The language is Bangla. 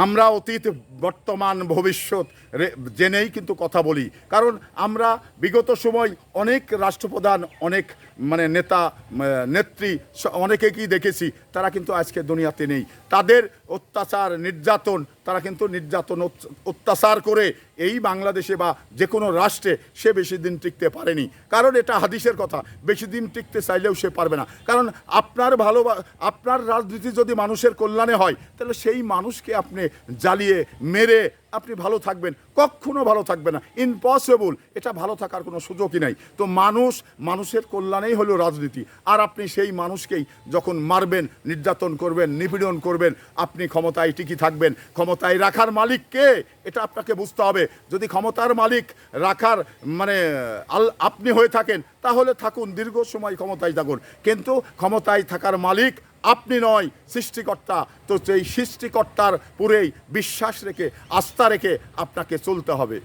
আমরা অতীত বর্তমান ভবিষ্যৎ জেনেই কিন্তু কথা বলি, কারণ আমরা বিগত সময় অনেক রাষ্ট্রপ্রধান, অনেক মানে নেতা নেত্রী অনেকেই দেখেছি, তারা কিন্তু আজকে দুনিয়াতে নেই। তাদের অত্যাচার নির্যাতন, তারা কিন্তু নির্যাতন অত্যাচার করে এই বাংলাদেশে বা যে কোনো রাষ্ট্রে সে বেশি দিন টিকতে পারেনি, কারণ এটা হাদিসের কথা, বেশি দিন টিকতে চাইলেও সে পারবে না। কারণ আপনার রাজনীতি যদি মানুষের কল্যাণে হয়, তাহলে সেই মানুষকে আপনি জ্বালিয়ে মেরে আপনি ভালো থাকবেন, কখনো ভালো থাকবে না, ইম্পসিবল। এটা ভালো থাকার কোনো সুযোগই নাই। তো মানুষের কল্যাণেই হলো রাজনীতি। আর আপনি সেই মানুষকেই যখন মারবেন, নির্যাতন করবেন, নিপীড়ন করবেন, আপনি ক্ষমতায় টিকে থাকবেন। ক্ষমতায় রাখার মালিক কে, এটা আপনাকে বুঝতে হবে। যদি ক্ষমতার মালিক রাখার মানে আপনি হয়ে থাকেন, তাহলে থাকুন, দীর্ঘ সময় ক্ষমতায় থাকুন, কিন্তু ক্ষমতায় থাকার মালিক আপনি নয়, সৃষ্টিকর্তা। তো সেই সৃষ্টিকর্তার পুরেই বিশ্বাস রেখে, আস্থা রেখে আপনাকে চলতে হবে।